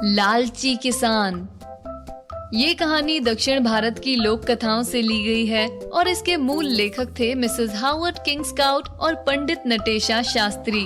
लालची किसान। ये कहानी दक्षिण भारत की लोक कथाओं से ली गई है और इसके मूल लेखक थे मिसेस हावर्ड किंग्सकाउट और पंडित नटेशा शास्त्री।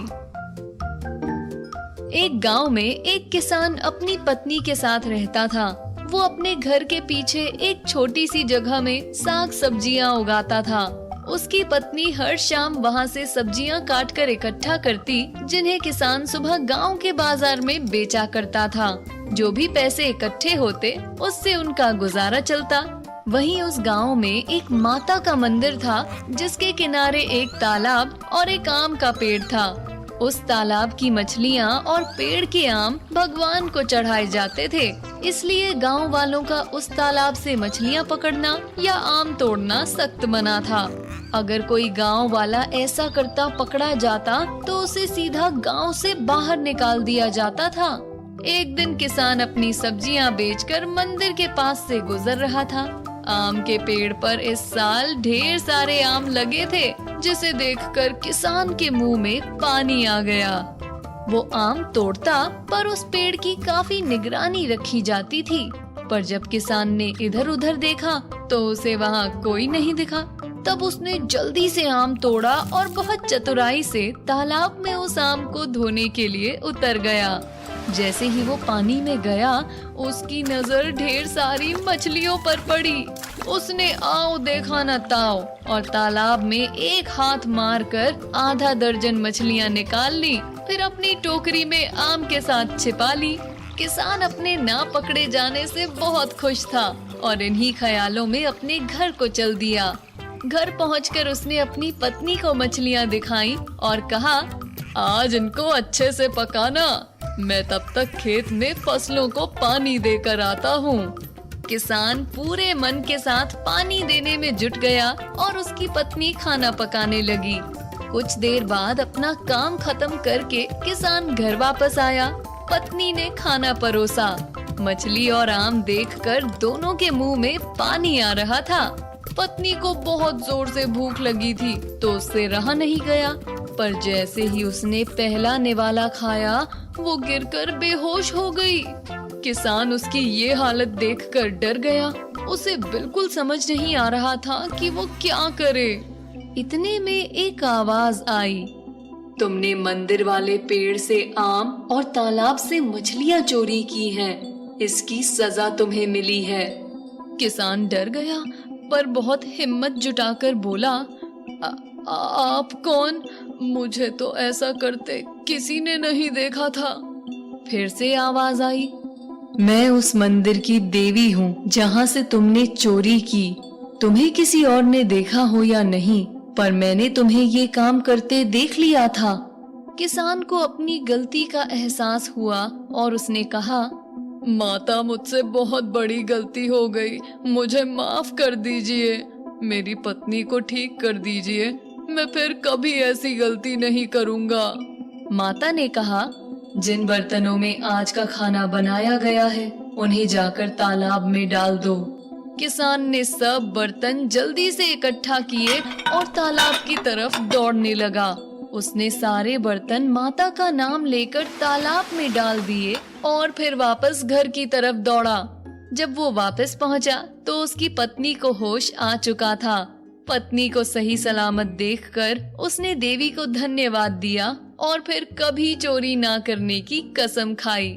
एक गांव में एक किसान अपनी पत्नी के साथ रहता था। वो अपने घर के पीछे एक छोटी सी जगह में साग सब्जियां उगाता था। उसकी पत्नी हर शाम वहां से सब्जियां काट कर इकट्ठा करती, जिन्हें किसान सुबह गांव के बाजार में बेचा करता था। जो भी पैसे इकट्ठे होते उससे उनका गुजारा चलता। वहीं उस गांव में एक माता का मंदिर था, जिसके किनारे एक तालाब और एक आम का पेड़ था। उस तालाब की मछलियां और पेड़ के आम भगवान को चढ़ाए जाते थे, इसलिए गांव वालों का उस तालाब से मछलियां पकड़ना या आम तोड़ना सख्त मना था। अगर कोई गांव वाला ऐसा करता पकड़ा जाता तो उसे सीधा गांव से बाहर निकाल दिया जाता था। एक दिन किसान अपनी सब्जियां बेचकर मंदिर के पास से गुजर रहा था। आम के पेड़ पर इस साल ढेर सारे आम लगे थे, जिसे देखकर किसान के मुंह में पानी आ गया। वो आम तोड़ता, पर उस पेड़ की काफी निगरानी रखी जाती थी। पर जब किसान ने इधर उधर देखा तो उसे वहाँ कोई नहीं दिखा। तब उसने जल्दी से आम तोड़ा और बहुत चतुराई से तालाब में उस आम को धोने के लिए उतर गया। जैसे ही वो पानी में गया, उसकी नजर ढेर सारी मछलियों पर पड़ी। उसने आओ देखा न ताओ और तालाब में एक हाथ मारकर आधा दर्जन मछलियां निकाल ली, फिर अपनी टोकरी में आम के साथ छिपा ली। किसान अपने ना पकड़े जाने से बहुत खुश था और इन्हीं ख्यालों में अपने घर को चल दिया। घर पहुंचकर उसने अपनी पत्नी को मछलियां दिखाई और कहा, आज इनको अच्छे से पकाना, मैं तब तक खेत में फसलों को पानी देकर आता हूँ। किसान पूरे मन के साथ पानी देने में जुट गया और उसकी पत्नी खाना पकाने लगी। कुछ देर बाद अपना काम खत्म करके किसान घर वापस आया। पत्नी ने खाना परोसा। मछली और आम देखकर दोनों के मुंह में पानी आ रहा था। पत्नी को बहुत जोर से भूख लगी थी तो उससे रहा नहीं गया, पर जैसे ही उसने पहला निवाला खाया, वो गिरकर बेहोश हो गई। किसान उसकी ये हालत देखकर डर गया। उसे बिल्कुल समझ नहीं आ रहा था कि वो क्या करे। इतने में एक आवाज आई, तुमने मंदिर वाले पेड़ से आम और तालाब से मछलियां चोरी की हैं, इसकी सजा तुम्हें मिली है। किसान डर गया, पर बहुत हिम्मत जुटाकर बोला, आप कौन? मुझे तो ऐसा करते किसी ने नहीं देखा था। फिर से आवाज आई, मैं उस मंदिर की देवी हूँ जहाँ से तुमने चोरी की। तुम्हें किसी और ने देखा हो या नहीं, पर मैंने तुम्हें ये काम करते देख लिया था। किसान को अपनी गलती का एहसास हुआ और उसने कहा, माता, मुझसे बहुत बड़ी गलती हो गई, मुझे माफ कर दीजिए। मेरी पत्नी को ठीक कर दीजिए, मैं फिर कभी ऐसी गलती नहीं करूँगा। माता ने कहा, जिन बर्तनों में आज का खाना बनाया गया है, उन्हें जाकर तालाब में डाल दो। किसान ने सब बर्तन जल्दी से इकट्ठा किए और तालाब की तरफ दौड़ने लगा। उसने सारे बर्तन माता का नाम लेकर तालाब में डाल दिए और फिर वापस घर की तरफ दौड़ा। जब वो वापस पहुंचा तो उसकी पत्नी को होश आ चुका था। पत्नी को सही सलामत देखकर उसने देवी को धन्यवाद दिया और फिर कभी चोरी ना करने की कसम खाई।